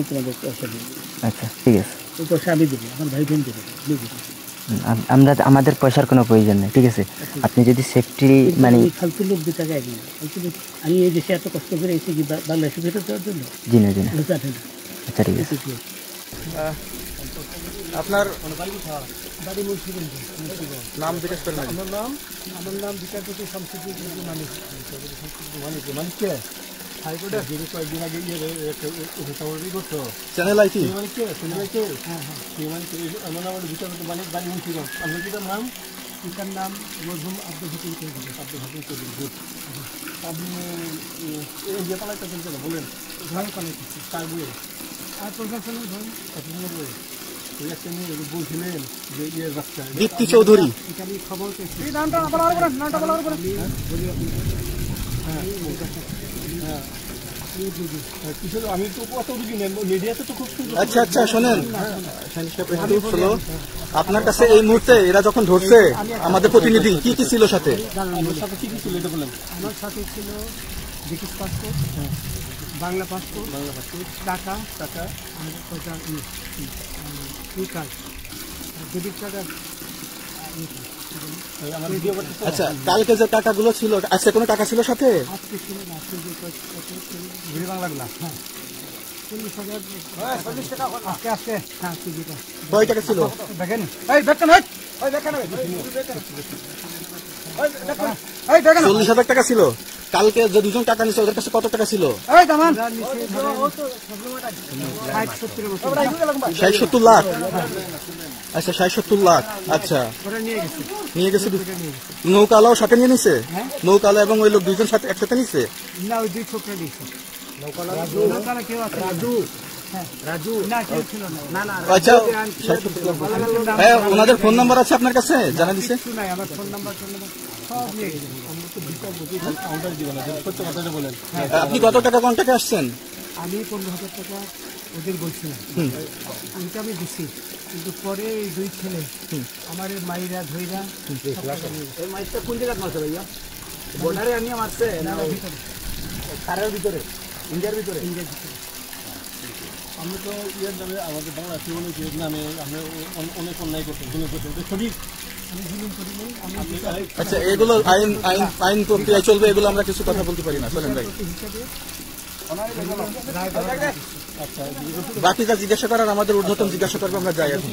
তোমাদের পয়সা দিয়ে দেবো। আচ্ছা ঠিক আছে, ওই পয়সা আমি দেবো, আমার ভাই বোন দেবে, আমরা আমাদের পয়সার কোনো প্রয়োজন নেই, ঠিক আছে। আপনি যদি সেফটি মানে ফালতু লোক 2 টাকা একদিন ফালতু লোক, আমি এই দেশে এত কষ্ট করে এসে কি বাংলাদেশে ফেরত দেওয়ার জন্য? জি না জি না। আচ্ছা ঠিক আছে। আপনার বাড়ি মুন্সিগঞ্জ। নাম জিজ্ঞেস করেন। আমার নাম বিচারপতি শামসুদ্দিন মানিক। মানিক কে? হাইকোর্টের যিনি কয়েকদিন আগে করতো চ্যানেল আইটি আমার নাম বিচারপতি মানিক, বাড়ি মুন্সিগঞ্জ। আপনার পিতার নাম? পিতার নাম মরহুম আব্দুল হাকিম চৌধুরী। আব্দুল হাকিম চৌধুরী। আপনি এই যে পালাইটা চলছে না বলেন, ঘরে পালাইতেছি কার বইয়ে? আর প্রশাসনের ঘর, প্রশাসনের বইয়ে। একটা মেয়ে বলছিলেন যে ইয়ের বাচ্চা দীপ্তি চৌধুরী, এটা আমি খবর পেয়েছি। আমি তো কত রুগী নেন মিডিয়াতে তো খুব সুন্দর। আচ্ছা আচ্ছা শোনেন, আপনার কাছে এই মুহূর্তে এরা যখন ধরছে আমাদের প্রতিনিধি, কি কি ছিল সাথে? আমার সাথে কি কি ছিল এটা বলেন। আমার সাথে ছিল ব্রিটিশ পাসপোর্ট, বাংলা পাসপোর্ট, টাকা ডেবিট কার্ড। আচ্ছা কালকে যে টাকাগুলো ছিল, আজকে কোনো টাকা ছিল সাথে? আজকে ছিল না, বাংলাগুলা 40,000। কয় টাকা ছিল? দেখেন 40,000 টাকা ছিল। কালকে যে 2জন টাকা নিচ্ছে ওদের কাছে কত টাকা ছিল? 60-70 লাখ। আচ্ছা 60-70 লাখ। আচ্ছা নিয়ে গেছে, নৌকালাও সাথে নিয়ে নিছে? নৌকালা এবং ওই লোক 2জন সাথে একসাথে নিছে? না, ওই 2 ছোকরা দিয়েছে। আচ্ছা ওনাদের ফোন নাম্বার আছে আপনার কাছে, জানা দিছে? আমার ফোন নাম্বার সব নিয়ে গেছে। আপনি কত টাকা কন্ট্যাক্টে আসছেন? আমি 15,000 টাকা ওদের বলছিলাম, আমি দিচ্ছি, কিন্তু পরে এই 2 ছেলে আমার মাইরা ধইরা। মাইকটা কোন জায়গায় মারছে ভাইয়া? বর্ডারে আনিয়ে মারছে না কারের ভিতরে? ইন্ডিয়ার ভিতরে। আমি তো ইয়ের নামে আমাদের বাংলাদেশের নামে আমি অনেক অন্যায় করছি, জুলুম করছি, সঠিক আমি জুলুম করি নাই। আচ্ছা এগুলো আইন প্রক্রিয়ায় চলবে, এগুলো আমরা কিছু কথা বলতে পারি না, চলেন ভাই। বাকি যা জিজ্ঞাসা করার আমাদের ঊর্ধ্বতন জিজ্ঞাসা করবে, আমরা যাই এখন।